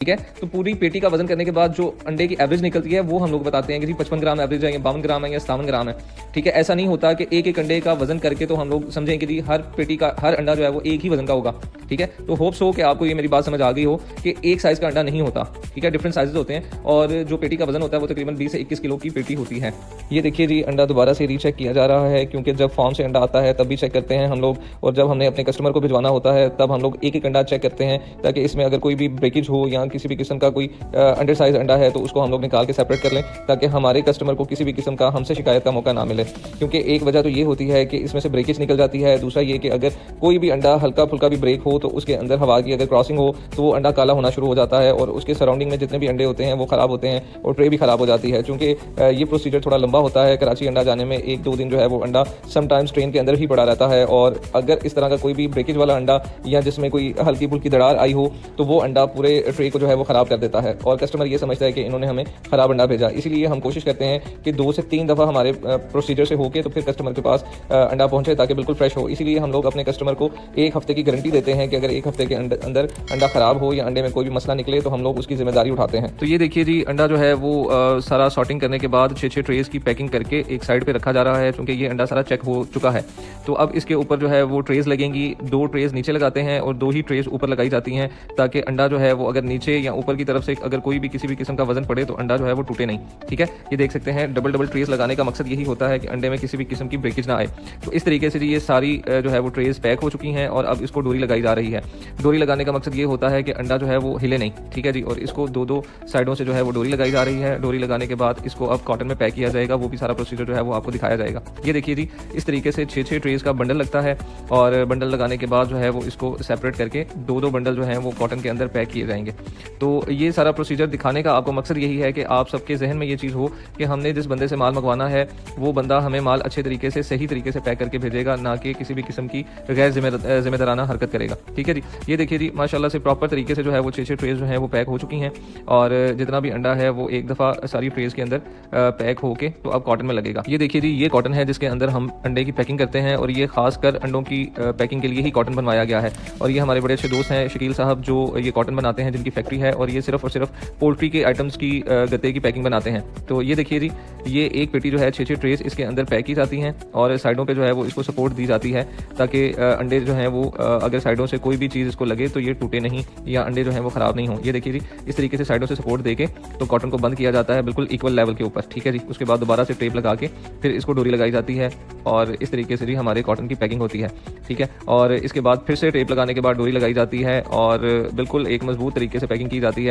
ठीक है। तो पूरी पेटी का वजन करने के बाद जो अंडे की एवरेज निकलती है वो हम लोग बताते हैं कि जी 55 ग्राम एवरेज है, या 52 ग्राम है, या 57 ग्राम है। ठीक है, ऐसा नहीं होता कि एक एक अंडे का वजन करके तो हम लोग समझें कि जी हर पेटी का हर अंडा जो है वो एक ही वजन का होगा। ठीक है, तो होप्स हो कि आपको ये मेरी बात समझ आ गई हो कि एक साइज़ का अंडा नहीं होता। ठीक है, डिफरेंट साइजेस होते हैं और जो पेटी का वजन होता है वो तकरीबन 20 से 21 किलो की पेटी होती है। ये देखिए जी, अंडा दोबारा से रीचेक किया जा रहा है, क्योंकि जब फार्म से अंडा आता है तब भी चेक करते हैं हम लोग, और जब हमने अपने कस्टमर को भिजवाना होता है तब हम लोग एक एक अंडा चेक करते हैं, ताकि इसमें अगर कोई भी ब्रेकेज हो या किसी भी किस्म का कोई अंडर साइज अंडा है तो उसको हम लोग निकाल के सेपरेट कर लें, ताकि हमारे कस्टमर को किसी भी किस्म का हमसे शिकायत का मौका ना मिले। क्योंकि एक वजह तो ये होती है कि इसमें से ब्रेकेज निकल जाती है, दूसरा ये कि अगर कोई भी अंडा हल्का फुल्का भी ब्रेक हो तो उसके अंदर हवा की अगर क्रॉसिंग हो तो वो अंडा काला होना शुरू हो जाता है, और उसके सराउंडिंग में जितने भी अंडे होते हैं वो ख़राब होते हैं और ट्रे भी ख़राब हो जाती है। चूँकि ये प्रोसीजर थोड़ा लंबा होता है, कराची अंडा जाने में 1-2 दिन जो है वो अंडा समटाइम्स ट्रेन के अंदर ही पड़ा रहता है, और अगर इस तरह का कोई भी ब्रेकेज वाला अंडा या जिसमें कोई हल्की फुल्की दरार आई हो तो वो अंडा पूरे ट्रे को जो है वो ख़राब कर देता है, और कस्टमर ये समझता है कि इन्होंने हमें ख़राब अंडा भेजा। इसीलिए हम कोशिश करते हैं कि 2 से 3 दफ़ा हमारे प्रोसीजर से होके तो फिर कस्टमर के पास अंडा पहुंचे, ताकि बिल्कुल फ्रेश हो। इसीलिए हम लोग अपने कस्टमर को 1 हफ्ते की गारंटी देते हैं कि अगर 1 हफ्ते के अंदर अंडा ख़राब हो या अंडे में कोई भी मसला निकले तो हम लोग उसकी जिम्मेदारी उठाते हैं। तो ये देखिए जी, अंडा जो है वो सारा सॉर्टिंग करने के बाद 6-6 ट्रेज की पैकिंग करके एक साइड पे रखा जा रहा है, क्योंकि ये अंडा सारा चेक हो चुका है। तो अब इसके ऊपर जो है वो ट्रेज लगेंगी, 2 ट्रेज नीचे लगाते हैं और 2 ही ट्रेज ऊपर लगाई जाती हैं, ताकि अंडा जो है वो अगर नीचे या ऊपर की तरफ से अगर कोई भी किसी भी किस्म का वजन पड़े तो अंडा जो है वो टूटे नहीं। ठीक है, ये देख सकते हैं डबल ट्रेज लगाने का मकसद यही होता है कि अंडे में किसी भी किस्म की ब्रेकेज ना आए। तो इस तरीके से जी ये सारी जो है वो ट्रेज पैक हो चुकी हैं और अब इसको डोरी लगाई जा रही है। डोरी लगाने का मकसद ये होता है कि अंडा जो है वो हिले नहीं। ठीक है जी, और इसको 2-2 साइडों से जो है वो डोरी लगाई जा रही है। डोरी लगाने के बाद इसको अब कॉटन में पैक किया जाएगा, वो भी सारा प्रोसीजर जो है वो आपको दिखाया जाएगा। ये देखिए जी, इस तरीके से 6-6 ट्रेज का बंडल लगता है, और बंडल लगाने के बाद जो है वो इसको सेपरेट करके 2-2 बंडल जो है वो कॉटन के अंदर पैक किए जाएंगे। तो ये सारा प्रोसीजर दिखाने का आपको मकसद यही है कि आप सबके जहन में ये चीज़ हो कि हमने जिस बंदे से माल मंगवाना है वो बंदा हमें माल अच्छे तरीके से सही तरीके से पैक करके भेजेगा, ना कि किसी भी किस्म की गैर जिम्मेदाराना हरकत करेगा। ठीक है जी, ये देखिए जी, माशाल्लाह से प्रॉपर तरीके से जो है वो 6-6 ट्रेज जो है वो पैक हो चुकी हैं, और जितना भी अंडा है वो एक दफ़ा सारी ट्रेज के अंदर पैक होके तो अब कॉटन में लगेगा। ये देखिए जी, ये कॉटन है जिसके अंदर हम अंडे की पैकिंग करते हैं, और ये खासकर अंडों की पैकिंग के लिए ही कॉटन बनवाया गया है। और ये हमारे बड़े अच्छे दोस्त हैं शकील साहब, जो ये कॉटन बनाते हैं, जिनकी फैक्ट्री है, और ये सिर्फ और सिर्फ पोल्ट्री के आइटम्स की गत्ते की पैकिंग बनाते हैं। तो ये देखिए जी, ये एक पेटी जो है 6-6 ट्रेस इसके अंदर पैक की जाती हैं, और साइडों पे जो है वो इसको सपोर्ट दी जाती है, ताकि अंडे जो हैं वो अगर साइडों से कोई भी चीज़ इसको लगे तो ये टूटे नहीं या अंडे जो हैं वो ख़राब नहीं हो। ये देखिए जी, इस तरीके से साइडों से सपोर्ट देके तो कॉटन को बंद किया जाता है बिल्कुल इक्वल लेवल के ऊपर। ठीक है जी, उसके बाद दोबारा से टेप लगा के फिर इसको डोरी लगाई जाती है, और इस तरीके से जी हमारे कॉटन की पैकिंग होती है। ठीक है, और इसके बाद फिर से टेप लगाने के बाद डोरी लगाई जाती है, और बिल्कुल एक मजबूत तरीके से पैकिंग की जाती है।